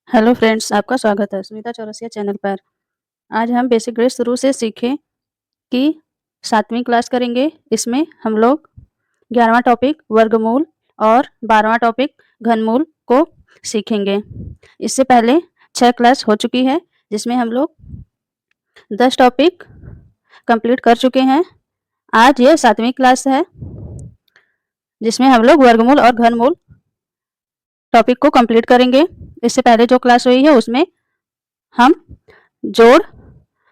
Hello friends, आपका स्वागत है सुनीता चौरसिया चैनल पर। आज हम बेसिक ग्रेड शुरू से सीखें कि 7वीं क्लास करेंगे। इसमें हम लोग 11वां टॉपिक वर्गमूल और 12वां टॉपिक घनमूल को सीखेंगे। इससे पहले 6 क्लास हो चुकी है, जिसमें हम लोग 10 टॉपिक कंप्लीट कर चुके हैं। आज ये 7वीं क्लास है, जिसमें हम लोग वर्गमूल और घनमूल टॉपिक को कंप्लीट करेंगे। इससे पहले जो क्लास हुई है उसमें हम जोड़,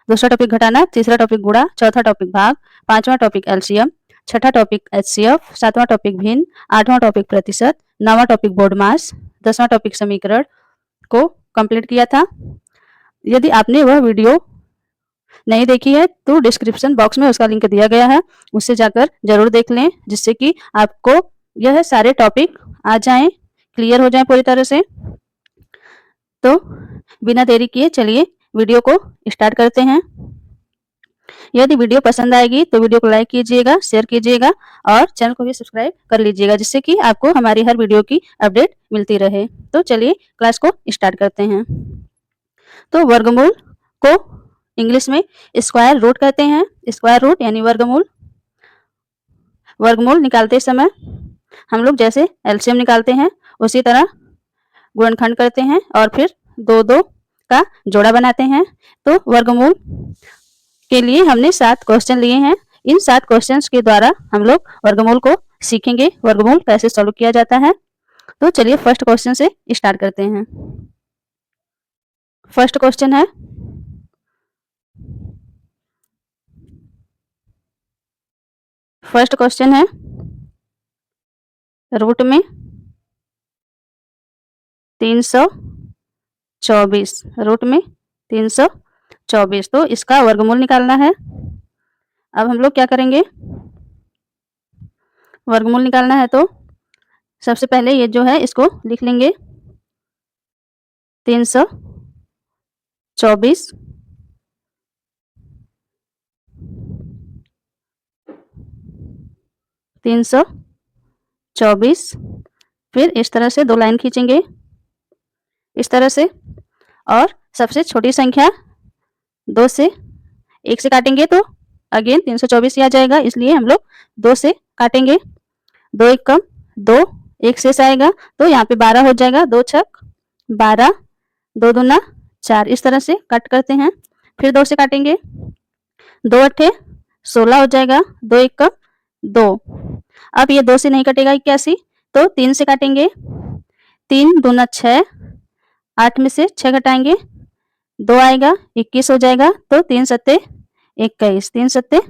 दूसरा टॉपिक घटाना, तीसरा टॉपिक गुणा, चौथा टॉपिक भाग, पांचवा टॉपिक एलसीएम, छठा टॉपिक एचसीएफ, सातवां टॉपिक भिन्न, आठवां टॉपिक प्रतिशत, नौवां टॉपिक बोर्ड मास, 10वां टॉपिक समीकरण को कंप्लीट किया था। यदि आपने वह वीडियो नहीं देखी है तो डिस्क्रिप्शन बॉक्स में उसका लिंक दिया गया है, उससे जाकर जरूर देख लें, जिससे कि आपको यह सारे टॉपिक आ जाएं, क्लियर हो जाएं पूरी तरह से। तो बिना देरी किए चलिए वीडियो को स्टार्ट करते हैं। यदि वीडियो पसंद आएगी तो वीडियो को लाइक कीजिएगा, शेयर कीजिएगा और चैनल को भी सब्सक्राइब कर लीजिएगा, जिससे कि आपको हमारी हर वीडियो की अपडेट मिलती रहे। तो चलिए क्लास को स्टार्ट करते हैं। तो वर्गमूल को इंग्लिश में स्क्वायर रूट कहते हैं। स्क्वायर रूट यानी वर्गमूल। वर्गमूल निकालते समय हम लोग जैसे एलसीएम निकालते हैं उसी तरह गुणनखंड करते हैं और फिर दो दो का जोड़ा बनाते हैं। तो वर्गमूल के लिए हमने 7 क्वेश्चन लिए हैं। इन 7 क्वेश्चंस के द्वारा हम लोग वर्गमूल को सीखेंगे, वर्गमूल कैसे सॉल्व किया जाता है। तो चलिए फर्स्ट क्वेश्चन से स्टार्ट करते हैं। फर्स्ट क्वेश्चन है रूट में 324, रूट में 324, तो इसका वर्गमूल निकालना है। अब हम लोग क्या करेंगे, वर्गमूल निकालना है तो सबसे पहले ये जो है इसको लिख लेंगे 324 324, फिर इस तरह से 2 लाइन खींचेंगे इस तरह से, और सबसे छोटी संख्या 2 से 1 से काटेंगे तो अगेन 324 ही आ जाएगा, इसलिए हम लोग 2 से काटेंगे। 2 एक कम 2, 1 शेष आएगा तो यहाँ पे 12 हो जाएगा। 2 छक 12, 2 दूना 4, इस तरह से कट करते हैं। फिर 2 से काटेंगे, 2 अट्ठे 16 हो जाएगा। 2 एक कम 2, अब ये 2 से नहीं कटेगा 81, तो 3 से काटेंगे। 3 दूना 6, 8 में से 6 घटाएंगे 2 आएगा, 21 हो जाएगा। तो 3 सत्ते 21, 3 सत्ते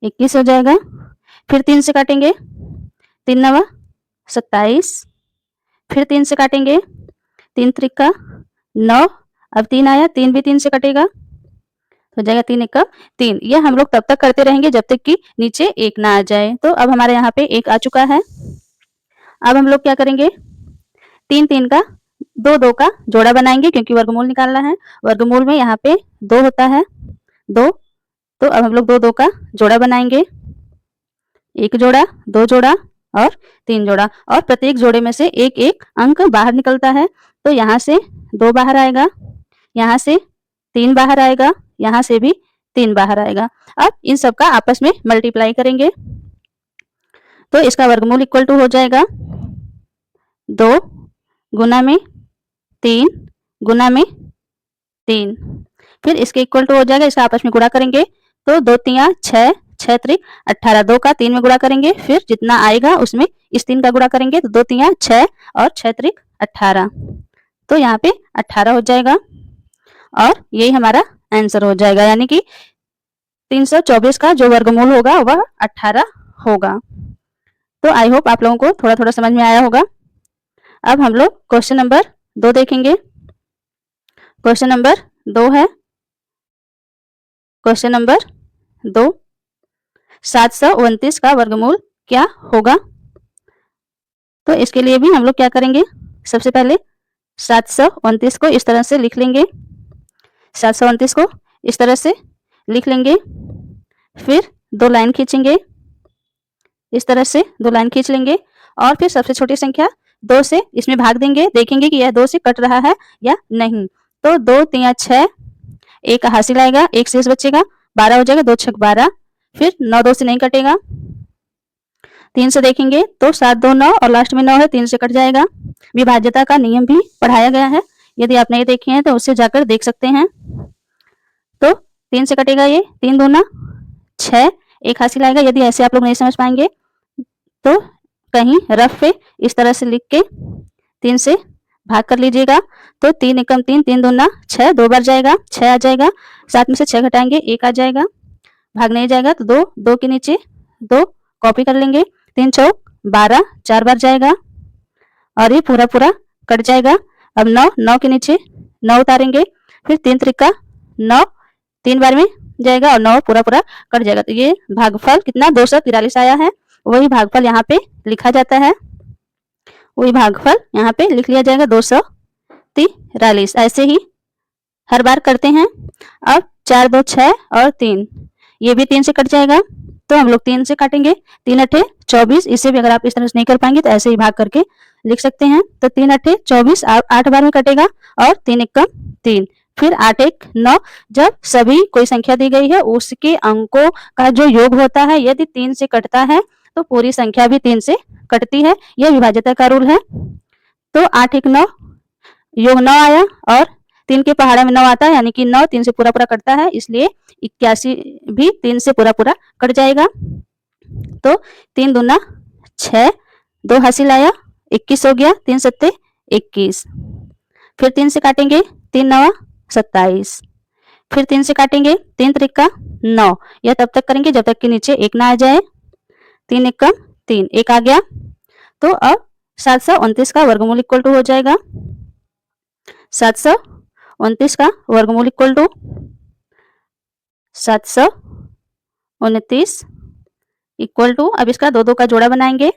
21 हो जाएगा। फिर 3 से काटेंगे, 3 नवा 27, फिर 3 से काटेंगे, 3 त्रिका 9, अब 3 आया, 3 भी 3 से कटेगा हो जाएगा 3 एक 3। यह हम लोग तब तक करते रहेंगे जब तक कि नीचे 1 ना आ जाए। तो अब हमारे यहाँ पे 1 आ चुका है। अब हम लोग क्या करेंगे, 3 3 का 2 2 का जोड़ा बनाएंगे, क्योंकि वर्गमूल निकालना है। वर्गमूल में यहाँ पे 2 होता है 2, तो अब हम लोग 2 2 का जोड़ा बनाएंगे, 1 जोड़ा, 2 जोड़ा और 3 जोड़ा, और प्रत्येक जोड़े में से एक एक अंक बाहर निकलता है। तो यहाँ से 2 बाहर आएगा, यहाँ से 3 बाहर आएगा, यहाँ से भी 3 बाहर आएगा। अब इन सब का आपस में मल्टीप्लाई करेंगे तो इसका वर्गमूल इक्वल टू हो जाएगा 2 गुना में 3 गुना में 3, फिर इसके इक्वल टू हो जाएगा, इसका आपस में गुणा करेंगे तो 2 तिया 6, 6 त्रिक 18, 2 का 3 में गुणा करेंगे, फिर जितना आएगा उसमें इस 3 का गुणा करेंगे तो 2 तिया 6 और 6 त्रिक 18, तो यहाँ पे 18 हो जाएगा और यही हमारा आंसर हो जाएगा। यानी कि 324 का जो वर्गमूल होगा वह 18 होगा। तो आई होप आप लोगों को थोड़ा थोड़ा समझ में आया होगा। अब हम लोग क्वेश्चन नंबर 2 देखेंगे। क्वेश्चन नंबर 2 है, क्वेश्चन नंबर 2, 729 का वर्गमूल क्या होगा। तो इसके लिए भी हम लोग क्या करेंगे, सबसे पहले 729 को इस तरह से लिख लेंगे, 729 को इस तरह से लिख लेंगे, फिर 2 लाइन खींचेंगे इस तरह से, 2 लाइन खींच लेंगे और फिर सबसे छोटी संख्या 2 से इसमें भाग देंगे, देखेंगे कि यह 2 से कट रहा है या नहीं। तो 2 3 6, 1 हासिल आएगा, 1 शेष बचेगा, 12 हो जाएगा, 2 6 12, फिर 9 2 से नहीं कटेगा। 3 से देखेंगे तो 7 2 9 और लास्ट में 9 है, 3 से कट जाएगा। विभाज्यता का नियम भी पढ़ाया गया है, यदि आप नहीं देखे हैं तो उससे जाकर देख सकते हैं। तो 3 से कटेगा ये, 3 दूना 6, 1 हासिल आएगा। यदि ऐसे आप लोग नहीं समझ पाएंगे तो कहीं रफ पे इस तरह से लिख के 3 से भाग कर लीजिएगा। तो 3 एकम 3, 3 दूना 6, 2 बार जाएगा, 6 आ जाएगा, 7 में से 6 घटाएंगे 1 आ जाएगा, भाग नहीं जाएगा तो 2, 2 के नीचे 2 कॉपी कर लेंगे, 3 चौक 12, 4 बार जाएगा और ये पूरा पूरा कट जाएगा। अब 9, 9 के नीचे 9 उतारेंगे, फिर 3 त्रिका 9 3 बार में जाएगा और 9 पूरा पूरा कट जाएगा। तो ये भागफल कितना 243 आया है। वही भागफल यहाँ पे लिखा जाता है, वही भागफल यहाँ पे लिख लिया जाएगा 243। ऐसे ही हर बार करते हैं। अब 4 2 6 और 3, ये भी 3 से कट जाएगा तो हम लोग 3 से काटेंगे, 3 8 24। इसे भी अगर आप इस तरह से नहीं कर पाएंगे तो ऐसे ही भाग करके लिख सकते हैं। तो 3 8 24 8 बार में कटेगा और 3 एकम 3, फिर 8 1 9। जब सभी कोई संख्या दी गई है उसके अंकों का जो योग होता है यदि 3 से कटता है तो पूरी संख्या भी 3 से कटती है। यह विभाज्यता का रूल है। तो 8 1 9 योग 9 आया और 3 के पहाड़े में 9 आता है, यानी कि 9 3 से पूरा पूरा कटता है, इसलिए 81 भी 3 से पूरा पूरा कट जाएगा। तो 3 दूना 6, 2 हासिल आया, 21 हो गया, 3 सत्ते 21। फिर 3 से काटेंगे, 3 9 27, फिर 3 से काटेंगे, 3 त्रिका 9। यह तब तक करेंगे जब तक कि नीचे 1 ना आ जाए। 3 एकम 3, 1 आ गया। तो अब 729 का वर्गमूल इक्वल टू हो जाएगा 729 का वर्गमूल इक्वल टू 729 इक्वल टू, अब इसका 2 2 का जोड़ा बनाएंगे,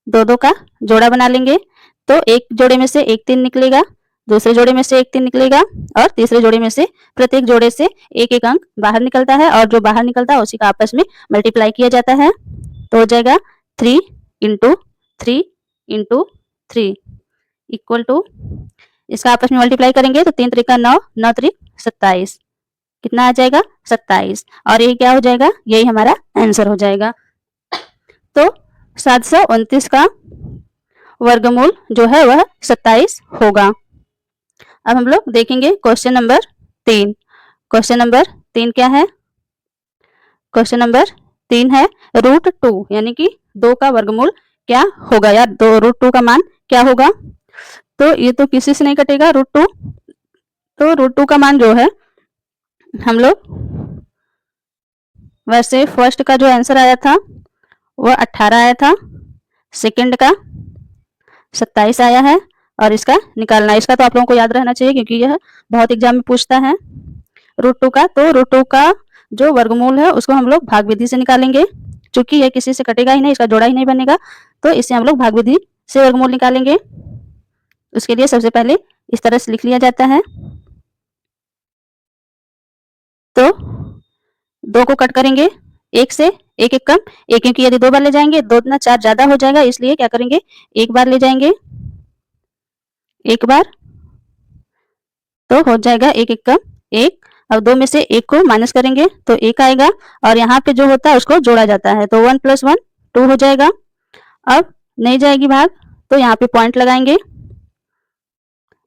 2 2 का जोड़ा बना लेंगे। तो एक जोड़े में से 1 3 निकलेगा, दूसरे जोड़े में से 1 3 निकलेगा और तीसरे जोड़े में से प्रत्येक जोड़े से एक एक अंक बाहर निकलता है और जो बाहर निकलता है उसी का आपस में मल्टीप्लाई किया जाता है। तो हो जाएगा 3 इंटू 3 इंटू 3 इक्वल टू, इसका आपस में मल्टीप्लाई करेंगे तो 3 त्रिका 9, 9 त्रिक 27, कितना आ जाएगा 27। और ये क्या हो जाएगा, यही हमारा आंसर हो जाएगा। तो 729 का वर्गमूल जो है वह 27 होगा। अब हम लोग देखेंगे क्वेश्चन नंबर 3। क्वेश्चन नंबर 3 क्या है? क्वेश्चन नंबर 3 है √2 यानी कि 2 का वर्गमूल क्या होगा या √2 का मान क्या होगा। तो ये तो किसी से नहीं कटेगा √2। तो √2 का मान जो है हम लोग, वैसे फर्स्ट का जो आंसर आया था वह 18 आया था, सेकंड का 27 आया है और इसका निकालना, इसका तो आप लोगों को याद रहना चाहिए क्योंकि यह बहुत एग्जाम में पूछता है √2 का। तो √2 का जो वर्गमूल है उसको हम लोग भाग विधि से निकालेंगे, क्योंकि यह किसी से कटेगा ही नहीं, इसका जोड़ा ही नहीं बनेगा, तो इससे हम लोग भाग विधि से वर्गमूल निकालेंगे। उसके लिए सबसे पहले इस तरह से लिख लिया जाता है। तो 2 को कट करेंगे, 1 से 1 एक कम 1, क्योंकि यदि 2 बार ले जाएंगे 2 दूना 4 ज्यादा हो जाएगा, इसलिए क्या करेंगे 1 बार ले जाएंगे, 1 बार, तो हो जाएगा 1 एक कम 1। अब 2 में से 1 को माइनस करेंगे तो 1 आएगा और यहाँ पे जो होता है उसको जोड़ा जाता है, तो 1 + 1 2 हो जाएगा। अब नहीं जाएगी भाग तो यहाँ पे पॉइंट लगाएंगे।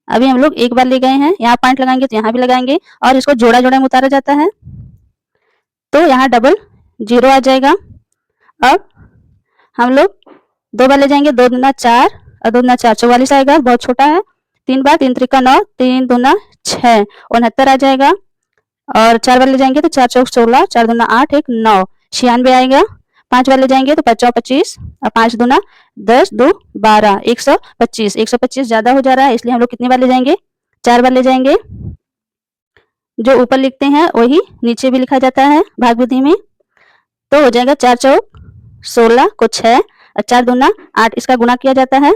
अभी हम लोग 1 बार ले गए हैं, यहाँ पॉइंट लगाएंगे तो यहाँ भी लगाएंगे और इसको जोड़ा जोड़ा में उतारा जाता है, तो यहाँ डबल 0 आ जाएगा। अब हम लोग 2 बार ले जाएंगे, 2 दूना 4 और 2 दूना 4 44 आएगा, बहुत छोटा है। 3 बार, 3 त्रिका 9, 3 दूना 6 69 आ जाएगा। और 4 बार ले जाएंगे तो 4 चौक 16, 4 दूना 8 1 9 96 आएगा। 5 बार ले जाएंगे तो 5 चौक 25 और 5 दूना 10 2 12 125। 125 ज्यादा हो जा रहा है, इसलिए हम लोग कितनी बार ले जाएंगे 4 बार ले जाएंगे। जो ऊपर लिखते हैं वही नीचे भी लिखा जाता है भाग विधि में। तो हो जाएगा 4 चौक 16 को 6 और 4 दूना 8, इसका गुणा किया जाता है,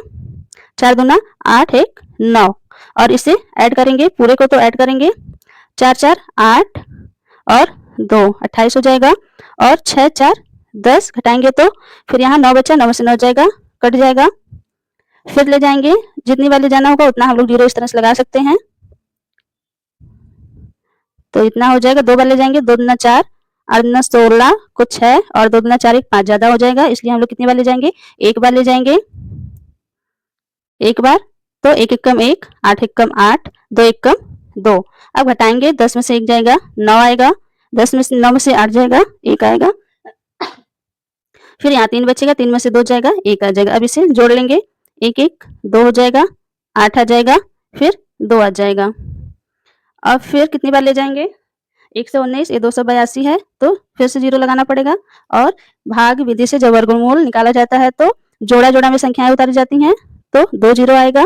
4 दूना 8 1 9 और इसे ऐड करेंगे, पूरे को तो ऐड करेंगे, 4 4 8 और 2 28 हो जाएगा और 6 4 10 घटाएंगे तो फिर यहाँ 9 बचा, 9 में से 9 जाएगा, कट जाएगा। फिर ले जाएंगे, जितनी बार ले जाना होगा उतना हम लोग 0 इस तरह से लगा सकते हैं। तो इतना हो जाएगा, 2 बार ले जाएंगे, 2 दूना 4, 8 दूना 16 को 6 और 2 दूना 4 1 5 ज्यादा हो जाएगा, इसलिए हम लोग कितनी बार ले जाएंगे, एक बार ले जाएंगे, एक बार। तो 1 एक कम 1, 8 एक कम 8, 2 एक कम 2। अब घटाएंगे, 10 में से 1 जाएगा 9 आएगा, 10 में से 9 में से 8 जाएगा 1 आएगा, फिर यहाँ 3 बचेगा, 3 में से 2 जाएगा 1 आ जाएगा। अब इसे जोड़ लेंगे, 1 1 2 हो जाएगा, 8 आ जाएगा, फिर 2 आ जाएगा। अब फिर कितनी बार ले जाएंगे, 1 से 19, ये 282 है, तो फिर से 0 लगाना पड़ेगा। और भाग विधि से जब वर्गमूल निकाला जाता है तो जोड़ा जोड़ा में संख्याएं उतारी जाती हैं, तो 2 0 आएगा।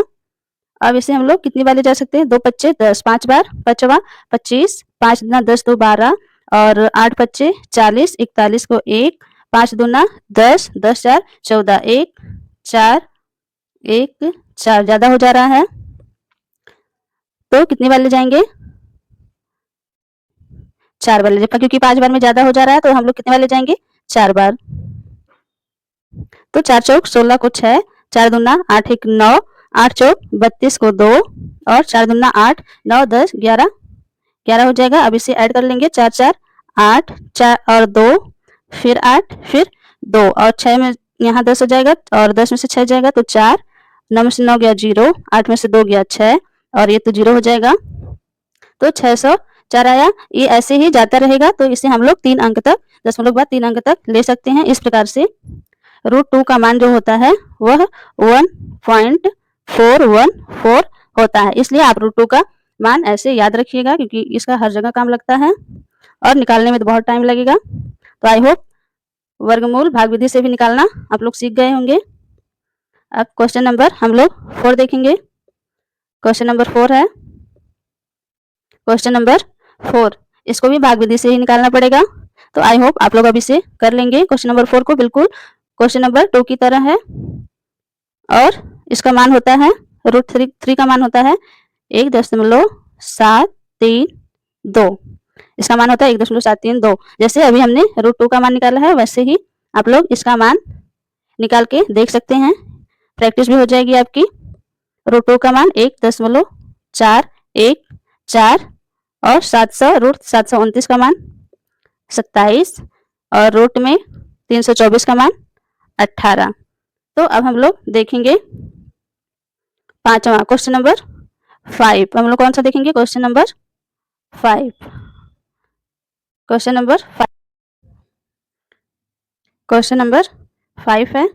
अब इसे हम लोग कितनी बार ले जा सकते हैं, 2 पच्चे 10, 5 बार, 5वां 25, 5 दूना 10 2 12 और 8 पच्चे 40, 41 को 1, 5 दूना 10, 10 4 14, 1 4 1 4 ज्यादा हो जा रहा है, तो कितनी बार ले जाएंगे, 4 बार ले जाएंगे, क्योंकि 5 बार में ज्यादा हो जा रहा है, तो हम लोग कितने बार ले जाएंगे, 4 बार। तो 4 चौक 16 को 6, 4 दूना 8 1 9, 8 चौक 32 को 2 और 4 दूना 8 9 10 11 11 हो जाएगा। अब इसे ऐड कर लेंगे, 4 4 8 4 और 2 फिर 8 फिर 2 और 6 में यहाँ 10 हो जाएगा और 10 में से 6 जाएगा तो 4, 9 में से 9 गया 0, 8 में से 2 गया 6 और ये तो 0 हो जाएगा, तो 604 आया। ये ऐसे ही जाता रहेगा, तो इसे हम लोग 3 अंक तक, 10 बाद 3 अंक तक ले सकते हैं। इस प्रकार से √2 का मान जो होता है वह 1.414 होता है। इसलिए आप √2 का मान ऐसे याद रखिएगा, क्योंकि इसका हर जगह काम लगता है और निकालने में तो बहुत टाइम लगेगा। तो आई होप वर्गमूल भाग विधि से भी निकालना आप लोग सीख गए होंगे। अब क्वेश्चन नंबर हम लोग 4 देखेंगे। क्वेश्चन नंबर 4 है, क्वेश्चन नंबर 4 इसको भी भाग विधि से ही निकालना पड़ेगा। तो आई होप आप लोग अभी से कर लेंगे। क्वेश्चन नंबर 4 को बिल्कुल क्वेश्चन नंबर 2 की तरह है और इसका मान होता है √3 का मान होता है 1.732। इसका मान होता है 1.732। जैसे अभी हमने √2 का मान निकाला है, वैसे ही आप लोग इसका मान निकाल के देख सकते हैं, प्रैक्टिस भी हो जाएगी आपकी। √2 का मान 1.414 और 729 का मान 27 और रूट में 324 का मान 18। तो अब हम लोग देखेंगे 5वां क्वेश्चन नंबर 5। हम लोग कौन सा देखेंगे, question number 5। Question number 5 question number 5 है।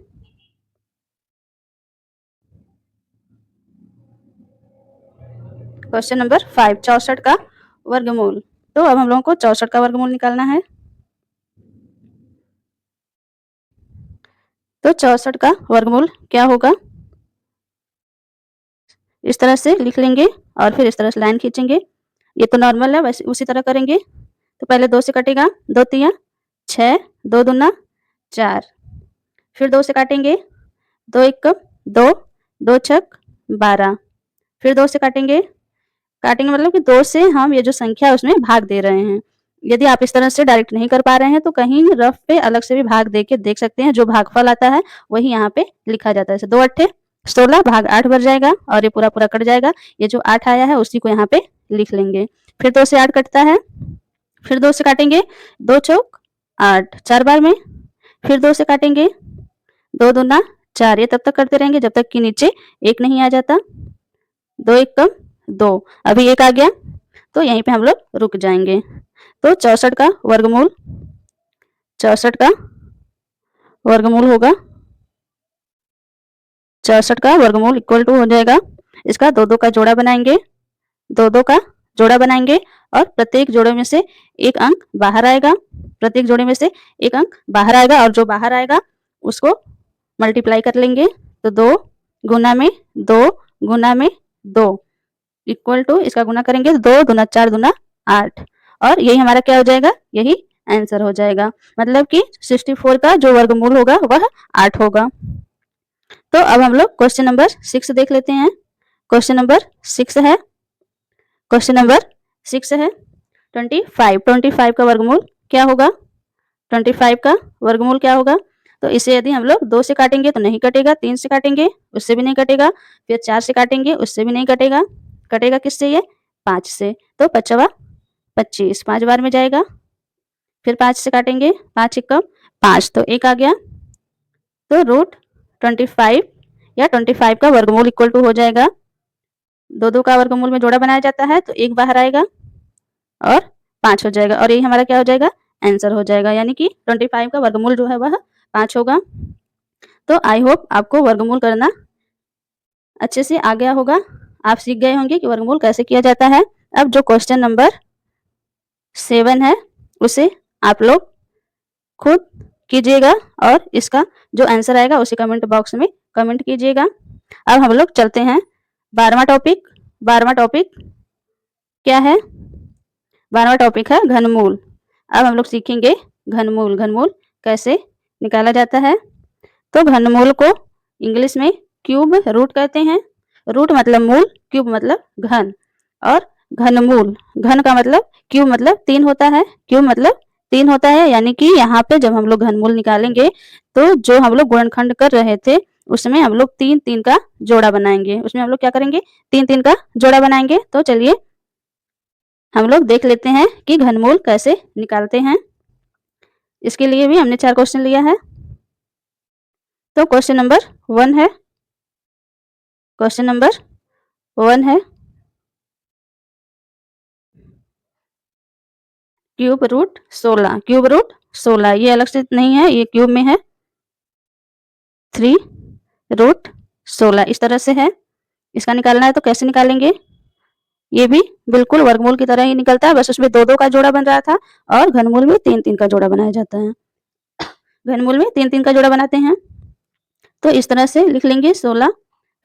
क्वेश्चन नंबर 5 64 का वर्गमूल। तो अब हम लोगों को 64 का वर्गमूल निकालना है। तो 64 का वर्गमूल क्या होगा, इस तरह से लिख लेंगे और फिर इस तरह से लाइन खींचेंगे। ये तो नॉर्मल है, वैसे उसी तरह करेंगे। तो पहले 2 से कटेगा, 2 तिया 6, 2 दूना 4, फिर 2 से काटेंगे, 2 एक 2, 2 छक 12, फिर 2 से काटेंगे मतलब कि 2 से हम ये जो संख्या है उसमें भाग दे रहे हैं। यदि आप इस तरह से डायरेक्ट नहीं कर पा रहे हैं तो कहीं रफ पे अलग से भी भाग दे के देख सकते हैं, जो भागफल आता है वही यहाँ पे लिखा जाता है। 2 अट्ठे 16 भाग 8 बन जाएगा और ये पूरा पूरा कट जाएगा। ये जो 8 आया है उसी को यहाँ पे लिख लेंगे। फिर 2 से 8 कटता है, फिर 2 से काटेंगे, 2 चौक 8 4 बार में, फिर 2 से काटेंगे, 2 दूना 4, ये तब तक करते रहेंगे जब तक कि नीचे 1 नहीं आ जाता। 2 एक 2, अभी 1 आ गया तो यहीं पे हम लोग रुक जाएंगे। तो 64 का वर्गमूल, 64 का वर्गमूल होगा, 64 का वर्गमूल इक्वल टू हो जाएगा, इसका 2 का जोड़ा बनाएंगे, 2 का जोड़ा बनाएंगे और प्रत्येक जोड़े में से एक अंक बाहर आएगा, प्रत्येक जोड़े में से एक अंक बाहर आएगा और जो बाहर आएगा उसको मल्टीप्लाई कर लेंगे। तो 2 गुना में 2 गुना में 2 इक्वल टू, इसका गुना करेंगे 2 दूना 4 दूना 8 और यही हमारा क्या हो जाएगा, यही आंसर हो जाएगा। मतलब कि 64 का जो वर्गमूल होगा वह 8 होगा। तो अब हम लोग क्वेश्चन नंबर 6 देख लेते हैं। क्वेश्चन नंबर 6 है, क्वेश्चन नंबर 6 है 25 का वर्गमूल क्या होगा, 25 का वर्गमूल क्या होगा। तो इसे यदि हम लोग 2 से काटेंगे तो नहीं कटेगा, 3 से काटेंगे उससे भी नहीं कटेगा, फिर 4 से काटेंगे उससे भी नहीं कटेगा। कटेगा किससे ये? 5 से। तो 5वां 25 5 बार में जाएगा। फिर 5 से काटेंगे, 5 एकम 5 तो 1 आ गया। तो रूट 25 या 25 का वर्गमूल इक्वल टू हो जाएगा, 2 का वर्गमूल में जोड़ा बनाया जाता है तो 1 बाहर आएगा और 5 हो जाएगा और यही हमारा क्या हो जाएगा? आंसर हो जाएगा। यानी कि 25 का वर्गमूल जो है वह 5 होगा। तो आई होप आपको वर्गमूल करना अच्छे से आ गया होगा, आप सीख गए होंगे कि वर्गमूल कैसे किया जाता है। अब जो क्वेश्चन नंबर 7 है उसे आप लोग खुद कीजिएगा और इसका जो आंसर आएगा उसे कमेंट बॉक्स में कमेंट कीजिएगा। अब हम लोग चलते हैं 12वां टॉपिक। 12वां टॉपिक क्या है? 12वां टॉपिक है घनमूल। अब हम लोग सीखेंगे घनमूल। घनमूल कैसे निकाला जाता है? तो घनमूल को इंग्लिश में क्यूब रूट कहते हैं। रूट मतलब मूल, क्यूब मतलब घन। और घनमूल, घन का मतलब क्यूब मतलब 3 होता है, क्यूब मतलब 3 होता है। यानी कि यहाँ पे जब हम लोग घनमूल निकालेंगे तो जो हम लोग गुणनखंड कर रहे थे उसमें हम लोग 3-3 का जोड़ा बनाएंगे। उसमें हम लोग क्या करेंगे? 3-3 का जोड़ा बनाएंगे। तो चलिए हम लोग देख लेते हैं कि घनमूल कैसे निकालते हैं। इसके लिए भी हमने 4 क्वेश्चन लिया है। तो क्वेश्चन नंबर 1 है, क्वेश्चन नंबर 1 है क्यूब रूट 16। क्यूब रूट 16 ये अलग से नहीं है, ये क्यूब में है। 3 रूट 16 इस तरह से है। इसका निकालना है तो कैसे निकालेंगे? ये भी बिल्कुल वर्गमूल की तरह ही निकलता है, बस उसमें 2-2 का जोड़ा बन रहा था और घनमूल में 3-3 का जोड़ा बनाया जाता है। घनमूल में 3-3 का जोड़ा बनाते हैं। तो इस तरह से लिख लेंगे 16।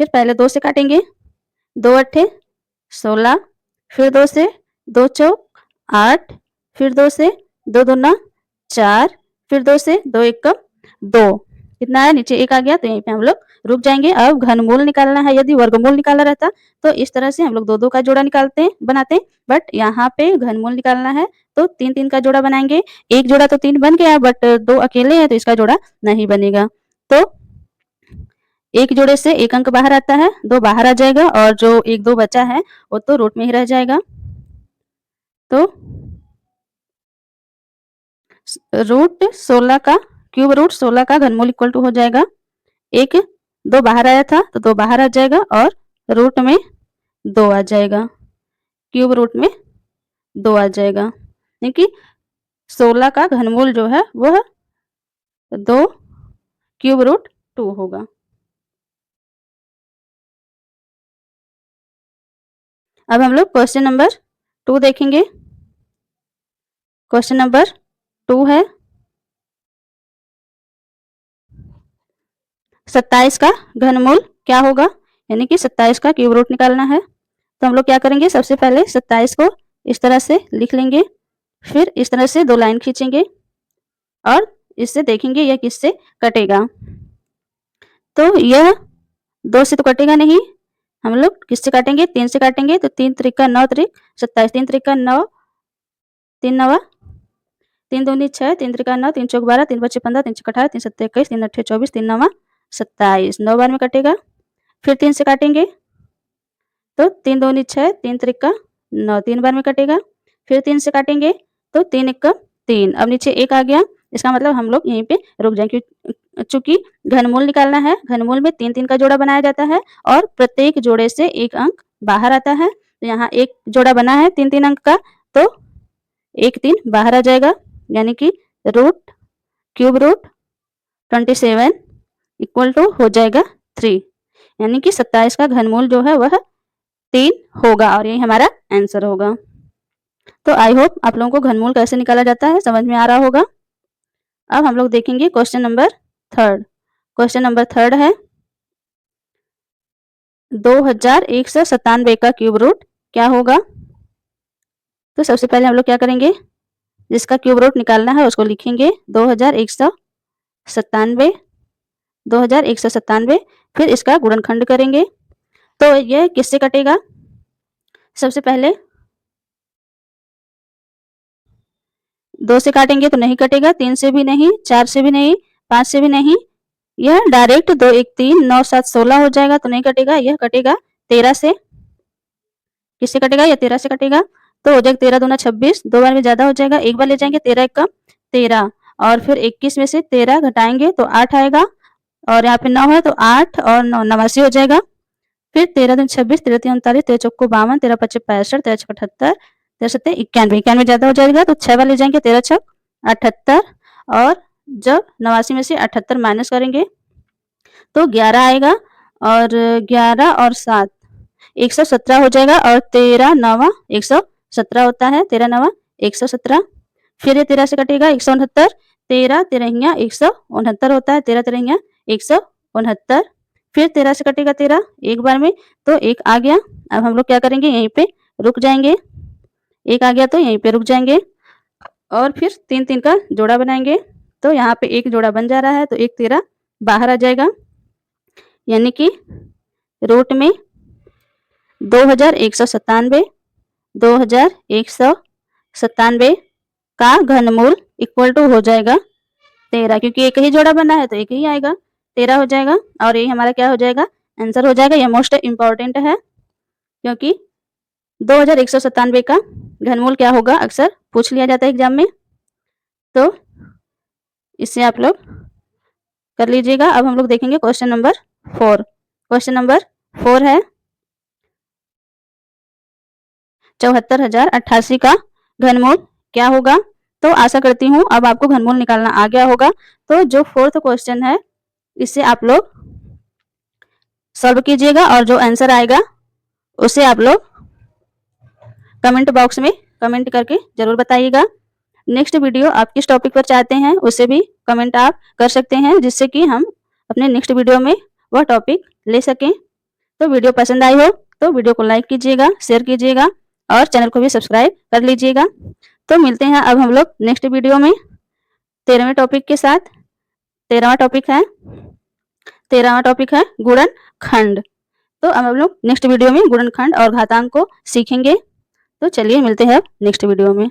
फिर पहले 2 से काटेंगे, 2 अट्ठे 16, फिर 2 से 2 चौक 8, फिर 2 से 2 दूना 4, फिर 2 से 2 एकम 2। कितना है? नीचे 1 आ गया तो यहीं पे हम लोग रुक जाएंगे। अब घनमूल निकालना है। यदि वर्गमूल निकालना रहता तो इस तरह से हम लोग 2-2 का जोड़ा निकालते बनाते, बट यहाँ पे घनमूल निकालना है तो 3-3 का जोड़ा बनाएंगे। एक जोड़ा तो 3 बन गया बट 2 अकेले हैं तो इसका जोड़ा नहीं बनेगा। तो एक जोड़े से 1 अंक बाहर आता है, 2 बाहर आ जाएगा और जो 1-2 बचा है वो तो रूट में ही रह जाएगा। तो रूट 16 का क्यूब रूट 16 का घनमूल इक्वल टू हो जाएगा 1, 2 बाहर आया था तो 2 बाहर आ जाएगा और रूट में 2 आ जाएगा, क्यूब रूट में 2 आ जाएगा। क्योंकि 16 का घनमूल जो है वह 2 क्यूब रूट 2 होगा। अब हम लोग क्वेश्चन नंबर 2 देखेंगे। क्वेश्चन नंबर 2 है 27 का घनमूल क्या होगा? यानी कि 27 का क्यूब रूट निकालना है। तो हम लोग क्या करेंगे? सबसे पहले 27 को इस तरह से लिख लेंगे, फिर इस तरह से 2 लाइन खींचेंगे और इससे देखेंगे यह किससे कटेगा। तो यह 2 से तो कटेगा नहीं, हम लोग किससे काटेंगे? 3 से काटेंगे। तो 3 त्रिका 9 त्रिक 27, 3 त्रिका 9, 3 नवा 3 दूनी 6, 3 त्रिका 9, 3 चौक 12, 3 पच्चे 15, 3 छक्के 18, 3 सत्ते 21, 3 अट्ठे 24, 3 नवा 27, 9 बार में कटेगा। फिर 3 से काटेंगे तो 3 दूनी 6, 3 त्रिका 9, 3 बार में कटेगा। फिर 3 से काटेंगे तो 3 एकम 3। अब नीचे 1 आ गया, इसका मतलब हम लोग यहीं पे रुक जाएंगे चूंकि घनमूल निकालना है। घनमूल में 3-3 का जोड़ा बनाया जाता है और प्रत्येक जोड़े से 1 अंक बाहर आता है। तो यहाँ एक जोड़ा बना है 3-3 अंक का तो 1 3 बाहर आ जाएगा। यानी कि root cube root 27 equal to हो जाएगा 3। यानी कि 27 का घनमूल जो है वह 3 होगा और यही हमारा आंसर होगा। तो आई होप आप लोगों को घनमूल कैसे निकाला जाता है समझ में आ रहा होगा। अब हम लोग देखेंगे क्वेश्चन नंबर 3। क्वेश्चन नंबर 3 है 2197 का क्यूब रूट क्या होगा? तो सबसे पहले हम लोग क्या करेंगे? जिसका क्यूब रूट निकालना है उसको लिखेंगे 2197, 2197, फिर इसका गुणनखंड करेंगे। तो यह किससे कटेगा? सबसे पहले 2 से काटेंगे तो नहीं कटेगा, 3 से भी नहीं, 4 से भी नहीं, 5 से भी नहीं, यह डायरेक्ट 2 1 3 9 7 16 हो जाएगा, तो नहीं कटेगा, यह कटेगा 13 से। किससे कटेगा? यह 13 से कटेगा, तो हो जाएगा 13 दूना 26, 2 बार में ज्यादा हो जाएगा, एक बार ले जाएंगे 13 1 13, और फिर 21 में से 13 घटाएंगे तो 8 आएगा, और यहाँ पे 9 है तो 8 और 9 89 हो जाएगा। फिर 13 दूनी 26, 13 3 39, 13 चौको 52, 13 पच्चे 65, 13 छक 78, 13 सत्ते 91, 91 ज्यादा हो जाएगा तो 6 बार ले जाएंगे, 13 छक 78, और जब 89 में से 78 माइनस करेंगे तो 11 आएगा, और 11 और 7 117 हो जाएगा, और 13 9 117 होता है, 13 9 117। फिर ये 13 से कटेगा 169, 13 13 169 होता है, 13 13 169। फिर 13 से कटेगा 13 एक बार में, तो एक आ गया। अब हम लोग क्या करेंगे, यहीं पे रुक जाएंगे, एक आ गया तो यहीं पे रुक जाएंगे, और फिर 3 3 का जोड़ा बनाएंगे, तो यहाँ पे एक जोड़ा बन जा रहा है, तो एक 13 बाहर आ जाएगा, यानी कि रूट में 2197 2197 का घनमूल इक्वल टू हो जाएगा 13, क्योंकि एक ही जोड़ा बना है तो एक ही आएगा, 13 हो जाएगा, और ये हमारा क्या हो जाएगा, आंसर हो जाएगा। यह मोस्ट इम्पॉर्टेंट है, क्योंकि 2197 का घनमूल क्या होगा अक्सर पूछ लिया जाता है एग्जाम में, तो इससे आप लोग कर लीजिएगा। अब हम लोग देखेंगे क्वेश्चन नंबर 4। क्वेश्चन नंबर 4 है 74,088 का घनमूल क्या होगा। तो आशा करती हूँ अब आपको घनमूल निकालना आ गया होगा। तो जो 4th क्वेश्चन है इसे आप लोग सॉल्व कीजिएगा, और जो आंसर आएगा उसे आप लोग कमेंट बॉक्स में कमेंट करके जरूर बताइएगा। नेक्स्ट वीडियो आप किस टॉपिक पर चाहते हैं उसे भी कमेंट आप कर सकते हैं, जिससे कि हम अपने नेक्स्ट वीडियो में वह टॉपिक ले सकें। तो वीडियो पसंद आई हो तो वीडियो को लाइक कीजिएगा, शेयर कीजिएगा, और चैनल को भी सब्सक्राइब कर लीजिएगा। तो मिलते हैं अब हम लोग नेक्स्ट वीडियो में 13वें टॉपिक के साथ। 13वां टॉपिक है गुणनखंड। तो अब हम लोग नेक्स्ट वीडियो में गुणनखंड और घातांक को सीखेंगे। तो चलिए मिलते हैं नेक्स्ट वीडियो में।